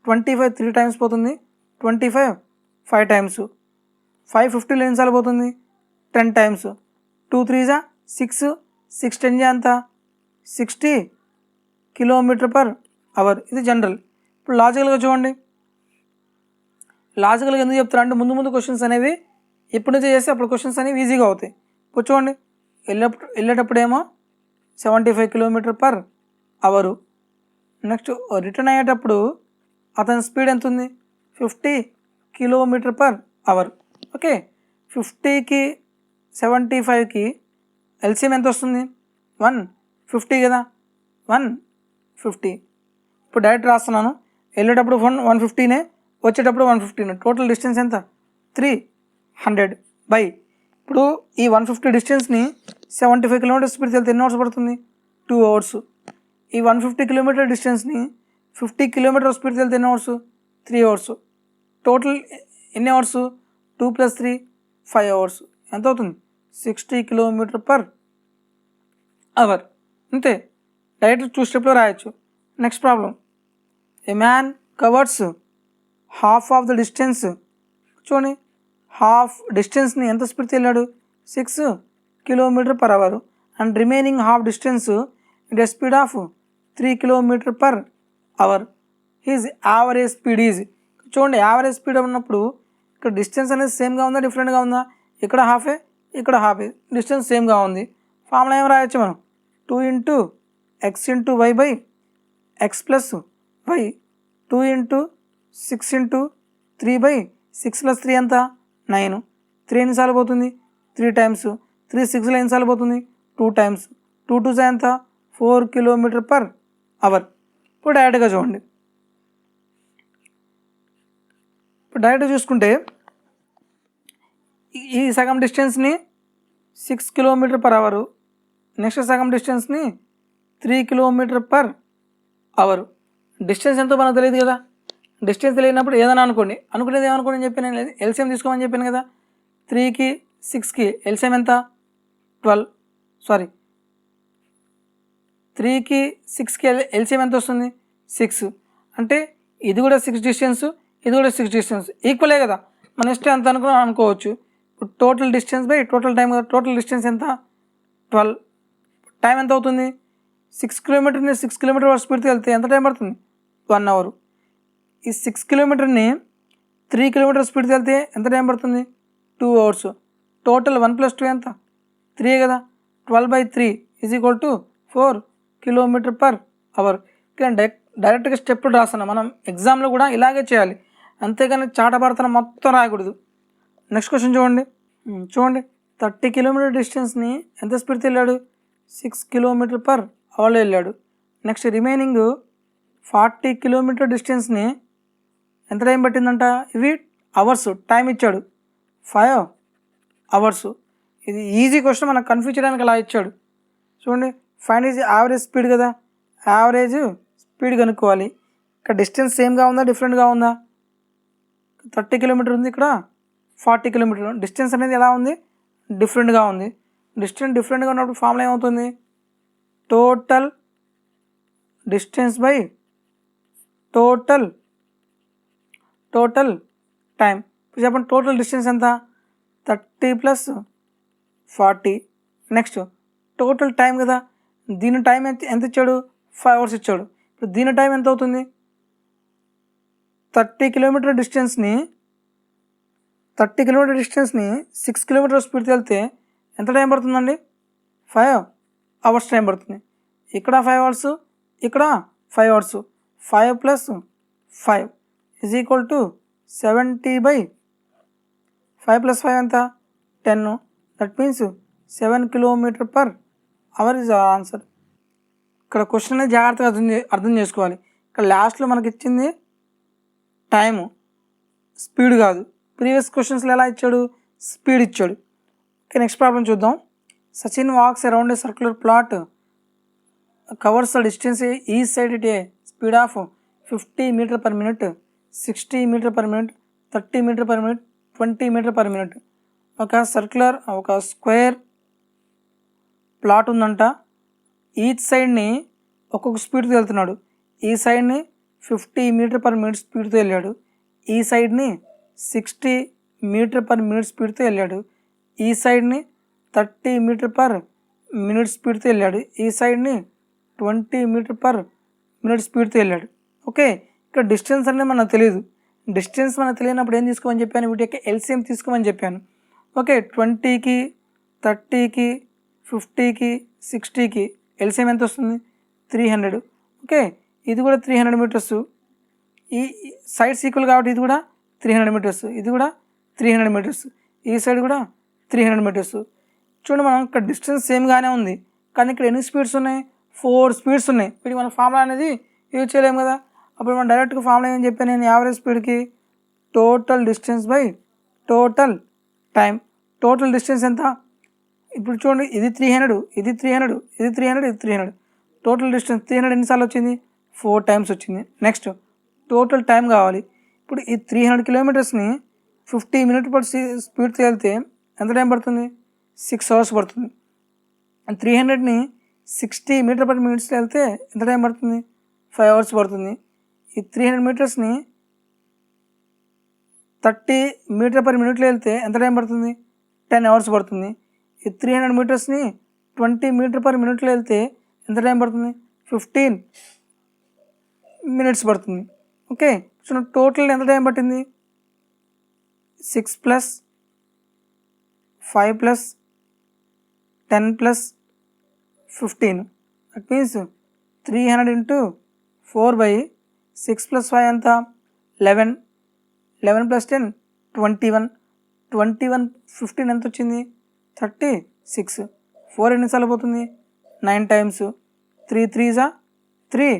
25 3 టైమ్స్ పోతుంది, 25 5 టైమ్స్. 5 50 ఎన్నిసార్లు పోతుంది? 10 టైమ్స్. 2 3 జా 6, 6 10 జా ఎంత? 60 km/h. ఇది జనరల్. ఇప్పుడు లాజికల్గా చూడండి. లాజికల్గా ఎందుకు చెప్తారు అంటే ముందు క్వశ్చన్స్ అనేవి ఇప్పుడు నుంచి చేస్తే అప్పుడు క్వశ్చన్స్ అనేవి ఈజీగా అవుతాయి. ఇప్పుడు చూడండి, వెళ్ళేటప్పుడేమో 75 km/h. నెక్స్ట్ రిటర్న్ అయ్యేటప్పుడు అతని స్పీడ్ ఎంత ఉంది? 50 km/h. ఓకే, 50కి 75కి ఎల్సిఎం ఎంత వస్తుంది? 150 కదా, 150. ఇప్పుడు డైరెక్ట్ రాస్తున్నాను. వెళ్ళేటప్పుడు 150నే, వచ్చేటప్పుడు 150నే. టోటల్ డిస్టెన్స్ ఎంత? 300 బై. ఇప్పుడు ఈ 150 డిస్టెన్స్ని 75 km స్పీడ్కి వెళ్తే ఎన్ని అవర్స్ పడుతుంది? 2 అవర్స్. ఈ 150 km డిస్టెన్స్ని 50 km స్పీడ్కి వెళ్తే ఎన్ని అవర్స్? 3 అవర్స్. టోటల్ ఎన్ని అవర్స్? 2 + 3 5 అవర్స్. ఎంత అవుతుంది? 60 km/h. అంతే, డైరెక్ట్ 2 స్టెప్లో రాయొచ్చు. Next problem. A man covers half of the distance. చూడండి, హాఫ్ డిస్టెన్స్ని ఎంత స్పీడ్తో వెళ్ళాడు? 6 km/h. And remaining half distance it a speed of 3 km/h. His average speed is. చూడండి, యావరేజ్ స్పీడ్ ఉన్నప్పుడు ఇక్కడ డిస్టెన్స్ అనేది సేమ్గా ఉందా, డిఫరెంట్గా ఉందా? ఇక్కడ హాఫే, ఇక్కడ హాఫే, డిస్టెన్స్ సేమ్గా ఉంది. ఫార్ములా ఏం రాయొచ్చు మనం? 2 into X into Y by X plus Y. 2 into 6 into 3 by 6 + 3 ఎంత? 9. 3 ఎన్నిసార్లు పోతుంది? 3 టైమ్స్. 3 6లో ఎన్నిసార్లు పోతుంది? 2 టైమ్స్. 2 2 ఎంత? 4 km/h. ఇప్పుడు డైరెక్ట్గా చూడండి. ఇప్పుడు డైరెక్ట్గా చూసుకుంటే ఈ సగం డిస్టెన్స్ని 6 km/h, నెక్స్ట్ సగం డిస్టెన్స్ని 3 km/h. డిస్టెన్స్ ఎంతో మనకు తెలియదు కదా. డిస్టెన్స్ తెలియనప్పుడు ఏదైనా అనుకునేది ఏమనుకోండి అని చెప్పాను, ఎల్సిఎం తీసుకోమని చెప్పాను కదా. 3కి 6కి ఎల్సిఎం ఎంత? 12. 3కి 6కి ఎల్సిఎం ఎంత వస్తుంది? 6. అంటే ఇది కూడా 6 డిస్టెన్స్, ఇది కూడా 6 డిస్టెన్స్, ఈక్వలే కదా. మన ఇష్టం ఎంత అనుకోవచ్చు. ఇప్పుడు total distance by total time కదా. టోటల్ డిస్టెన్స్ ఎంత? 12. టైం ఎంత అవుతుంది? 6 కిలోమీటర్ని 6 km/h స్పీడ్తో వెళ్తే ఎంత టైం పడుతుంది? 1 అవర్. ఈ 6 కిలోమీటర్ని 3 km స్పీడ్తో వెళ్తే ఎంత టైం పడుతుంది? 2 అవర్స్. టోటల్ 1 + 2 ఎంత? 3 కదా. 12/3 = 4 km/h. ఇక్కడ డైరెక్ట్గా స్టెప్ రాస్తున్నాం. మనం ఎగ్జామ్లో కూడా ఇలాగే చేయాలి, అంతేగాని చాటపడతనం మొత్తం రాయకూడదు. నెక్స్ట్ క్వశ్చన్ చూడండి. 30 km డిస్టెన్స్ని ఎంత స్పీడ్తో వెళ్ళాడు? 6 km/h వెళ్ళాడు. నెక్స్ట్ రిమైనింగ్ 40 km డిస్టెన్స్ని ఎంత టైం పట్టిందంట? ఇవి అవర్స్, టైం ఇచ్చాడు 5 అవర్స్. ఇది ఈజీ క్వశ్చన్, మనకు కన్ఫ్యూజ్ చేయడానికి అలా ఇచ్చాడు. చూడండి, ఫైండ్ ఈజ్ యావరేజ్ స్పీడ్ కదా. యావరేజ్ స్పీడ్ కనుక్కోవాలి. ఇక్కడ డిస్టెన్స్ సేమ్గా ఉందా, డిఫరెంట్గా ఉందా? 30 km ఉంది, ఇక్కడ 40 km. డిస్టెన్స్ అనేది ఎలా ఉంది? డిఫరెంట్గా ఉంది. డిస్టెన్స్ డిఫరెంట్గా ఉన్నప్పుడు ఫార్ములా ఏమవుతుంది? Total distance by total time. చెప్పండి, టోటల్ డిస్టెన్స్ ఎంత? 30 + 40. నెక్స్ట్ టోటల్ టైం కదా. దీని టైం ఎంత ఇచ్చాడు? 5 అవర్స్ ఇచ్చాడు. ఇప్పుడు దీని టైం ఎంత అవుతుంది? 30 km డిస్టెన్స్ని 6 km స్పీడ్తో వెళ్తే ఎంత టైం పడుతుందండి? 5 అవర్స్ టైం పడుతుంది. ఇక్కడ 5 అవర్స్, ఇక్కడ 5 అవర్స్. 5 + 5 = 70/5 + 5 ఎంత? 10. That means 7 km/h is our answer. ఇక్కడ క్వశ్చన్ అనేది జాగ్రత్తగా అర్థం చేసుకోవాలి. ఇక్కడ లాస్ట్లో మనకి ఇచ్చింది టైము, స్పీడ్ కాదు. ప్రీవియస్ క్వశ్చన్స్లో ఎలా ఇచ్చాడు? స్పీడ్ ఇచ్చాడు. ఓకే, నెక్స్ట్ ప్రాబ్లం చూద్దాం. Sachin walks around a circular plot covers the distance each side at a speed of 50 meter per minute, 60 meter per minute, 30 meter per minute, 20 meter per minute. ఒక circular ఒక square plot ఉందంట. Each సైడ్ని ఒక్కొక్క స్పీడ్తో వెళ్తున్నాడు. ఈ సైడ్ని 50 metre per minute స్పీడ్తో వెళ్ళాడు. ఈ సైడ్ని 60 మీటర్ పర్ మినిట్ స్పీడ్తో వెళ్ళాడు. ఈ సైడ్ని 30 మీటర్ పర్ మినిట్ స్పీడ్తో వెళ్ళాడు. ఈ సైడ్ని 20 మీటర్ పర్ మినిట్ స్పీడ్తో వెళ్ళాడు. ఓకే, ఇక్కడ డిస్టెన్స్ అనేది మనకు తెలియదు. డిస్టెన్స్ మనకు తెలియనప్పుడు ఏం తీసుకోమని చెప్పాను, వీటి యొక్క ఎల్సిఎం తీసుకోమని చెప్పాను. ఓకే, 20కి 30కి 50కి 60కి ఎల్సిఎం ఎంత వస్తుంది, 300. ఓకే, ఇది కూడా 300 మీటర్స్. ఈ సైడ్స్ ఈక్వల్ కాబట్టి ఇది కూడా 300 మీటర్స్, ఇది కూడా 300 మీటర్స్, ఈ సైడ్ కూడా 300 మీటర్స్. చూడండి, మనం ఇక్కడ డిస్టెన్స్ సేమ్గానే ఉంది, కానీ ఇక్కడ ఎన్ని స్పీడ్స్ ఉన్నాయి, 4 స్పీడ్స్ ఉన్నాయి. వీటికి మనం ఫార్ములా అనేది యూజ్ చేయలేము కదా. అప్పుడు మనం డైరెక్ట్గా ఫార్ములా ఏం చెప్పాను నేను, యావరేజ్ స్పీడ్కి total distance by total time. Total distance ఎంత, ఇప్పుడు చూడండి, ఇది 300, ఇది 300, ఇది 300, ఇది 300. టోటల్ డిస్టెన్స్ 300 ఎన్నిసార్లు వచ్చింది, 4 టైమ్స్ వచ్చింది. నెక్స్ట్ టోటల్ టైం కావాలి. ఇప్పుడు ఈ 300 కిలోమీటర్స్ని 50 మినిట్ పర్ స్పీడ్తో వెళ్తే ఎంత టైం పడుతుంది, 6 అవర్స్ పడుతుంది. 300ని 60 మీటర్ పర్ మినిట్స్లో వెళ్తే ఎంత టైం పడుతుంది, 5 అవర్స్ పడుతుంది. ఈ 300 మీటర్స్ని 30 మీటర్ పర్ మినిట్లో వెళ్తే ఎంత టైం పడుతుంది, 10 అవర్స్ పడుతుంది. ఈ 300 మీటర్స్ని 20 మీటర్ పర్ మినిట్లో వెళ్తే ఎంత టైం పడుతుంది, 15 మినిట్స్ పడుతుంది. ఓకే, సో టోటల్ ఎంత టైం పట్టింది, 6 + 5 + 10 + 15. దట్ మీన్స్ 300 × 4/6 + 5 ఎంత, 11, 11 + 10 21, 21 15 ఎంత వచ్చింది, 36. 4 ఎన్నిసార్లు పోతుంది, 9 టైమ్స్. 3 3s 3,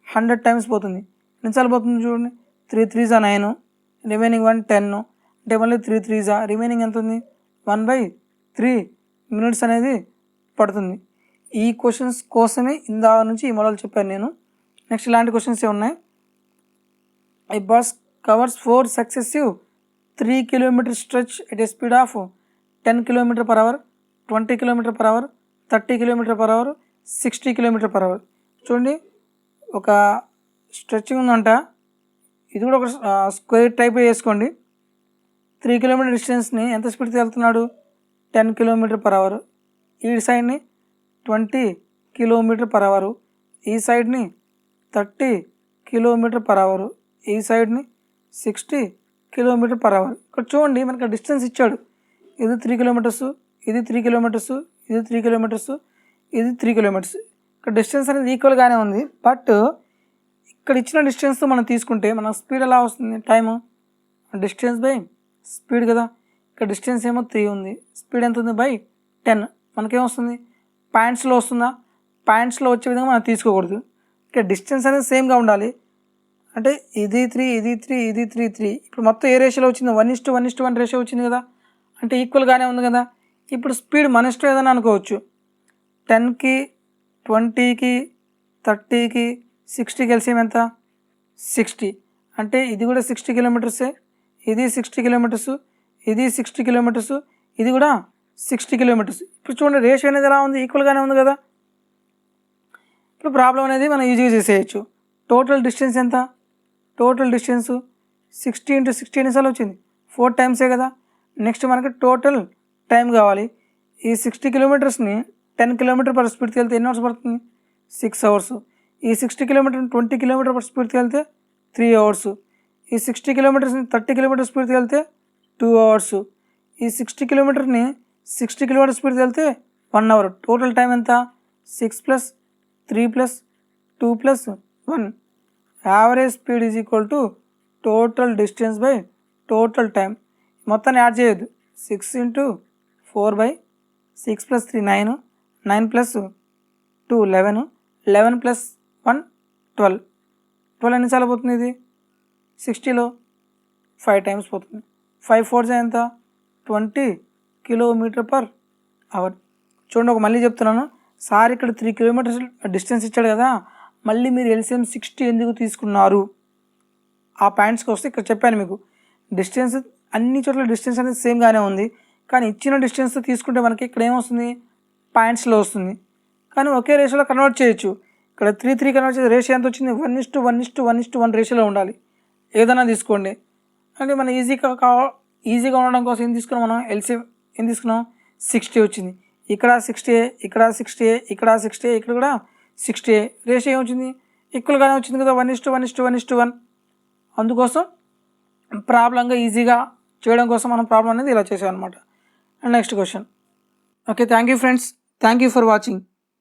100 టైమ్స్ పోతుంది. ఎన్నిసార్లు పోతుంది చూడండి, 3 3s 9, రిమైనింగ్ 1 10, అంటే మళ్ళీ 3 3s రిమైనింగ్ ఎంత ఉంది, 1/3 మినిట్స్ అనేది పడుతుంది. ఈ క్వశ్చన్స్ కోసమే ఇందా నుంచి ఈ మోడల్ చెప్పాను నేను. నెక్స్ట్ ఇలాంటి క్వశ్చన్స్ ఉన్నాయి. A bus covers 4 successive 3 kilometer stretch at a speed of 10 km/h, 20 km/h, 30 km/h, 60 km/h. చూడండి, ఒక స్ట్రెచ్చింగ్ ఉందంట. ఇది కూడా ఒక స్క్వేర్ టైప్ వేసుకోండి. 3 కిలోమీటర్ డిస్టెన్స్ని ఎంత స్పీడ్తో వెళ్తున్నాడు, 10 km/h. ఈ సైడ్ని 20 km/h, ఈ సైడ్ని 30 km/h, ఈ సైడ్ని 60 km/h. ఇక్కడ చూడండి, మనకి డిస్టెన్స్ ఇచ్చాడు. ఇది 3 కిలోమీటర్స్, ఇది 3 కిలోమీటర్స్, ఇది 3 కిలోమీటర్స్, ఇది 3 కిలోమీటర్స్. ఇక్కడ డిస్టెన్స్ అనేది ఈక్వల్గానే ఉంది. బట్ ఇక్కడ ఇచ్చిన డిస్టెన్స్ మనం తీసుకుంటే మన స్పీడ్ ఎలా వస్తుంది, టైము డిస్టెన్స్ బై స్పీడ్ కదా. ఇక్కడ డిస్టెన్స్ ఏమో 3 ఉంది, స్పీడ్ ఎంత ఉంది, /10. మనకేమొస్తుంది, పాయింట్స్లో వస్తుందా, పాయింట్స్లో వచ్చే విధంగా మనం తీసుకోకూడదు. ఇక్కడ డిస్టెన్స్ అనేది సేమ్గా ఉండాలి. అంటే ఇది 3, ఇది 3, ఇది 3, 3. ఇప్పుడు మొత్తం ఏ రేషియోలో వచ్చింది, 1:1:1 రేషియో వచ్చింది కదా, అంటే ఈక్వల్గానే ఉంది కదా. ఇప్పుడు స్పీడ్ మన ఇష్టం ఏదైనా అనుకోవచ్చు. 10కి 20కి 30కి 60కి ఎల్సిఎం ఎంత, 60. అంటే ఇది కూడా 60 కిలోమీటర్సే, ఇది 60 కిలోమీటర్స్, ఇది 60 కిలోమీటర్స్, ఇది కూడా 60 కిలోమీటర్స్. ఇప్పుడు చూడండి, రేషియో అనేది ఎలా ఉంది, ఈక్వల్గానే ఉంది కదా. ఇప్పుడు ప్రాబ్లం అనేది మనం ఈజీగా చేసేయచ్చు. టోటల్ డిస్టెన్స్ ఎంత, టోటల్ డిస్టెన్స్ 60 × 60 ఎన్నిసార్లు వచ్చింది, 4 టైమ్సే కదా. నెక్స్ట్ మనకి టోటల్ టైం కావాలి. ఈ 60 కిలోమీటర్స్ని 10 km/h స్పీడ్కి వెళ్తే ఎన్ని అవర్స్ పడుతుంది, 6 అవర్స్. ఈ 60 కిలోమీటర్ని 20 km/h స్పీడ్కి వెళ్తే 3 అవర్స్. ఈ 60 కిలోమీటర్స్ని 30 km స్పీడ్కి వెళ్తే 2 అవర్స్. ఈ 60 కిలోమీటర్ని 60 km స్పీడ్కి వెళ్తే 1 అవర్. టోటల్ టైం ఎంత, 6 + 3 + 2 + 1. Average speed is equal to total distance by total time. మొత్తాన్ని యాడ్ చేయొద్దు. 6 × 4/6 + 3 9, 9 + 2 11, 11 + 1 12. 12 ఎన్నిసార్లు పోతుంది, ఇది 60లో 5 టైమ్స్ పోతుంది. 5 4s ఎంత, 20 km/h. చూడండి, ఒక మళ్ళీ చెప్తున్నాను, సార్ ఇక్కడ 3 కిలోమీటర్స్ డిస్టెన్స్ ఇచ్చాడు కదా, మళ్ళీ మీరు ఎల్సిఎం 60 ఎందుకు తీసుకున్నారు? ఆ పాయింట్స్కి వస్తే ఇక్కడ చెప్పాను మీకు, డిస్టెన్స్ అన్ని చోట్ల డిస్టెన్స్ అనేది సేమ్గానే ఉంది, కానీ ఇచ్చిన డిస్టెన్స్ తీసుకుంటే మనకి ఇక్కడ ఏమొస్తుంది, పాయింట్స్లో వస్తుంది. కానీ ఒకే రేషియోలో కన్వర్ట్ చేయొచ్చు. ఇక్కడ 3 కన్వర్ట్ చేసే రేషియో ఎంత వచ్చింది, 1:1:1:1 రేషియోలో ఉండాలి. ఏదైనా తీసుకోండి. అంటే మనం ఈజీగా ఉండడం కోసం ఏం తీసుకున్నాం, మనం ఎల్సిఎం ఏం తీసుకున్నాం, 60 వచ్చింది. ఇక్కడ 60, ఇక్కడ 60, ఇక్కడ 60, ఇక్కడ కూడా 60. రేషియో ఏమొచ్చింది, ఈక్వల్గానే వచ్చింది కదా, 1:1:1:1. అందుకోసం ప్రాబ్లంగా ఈజీగా చేయడం కోసం మనం ప్రాబ్లం అనేది ఇలా చేసాం అనమాట. And next question. Okay, thank you friends, thank you for watching.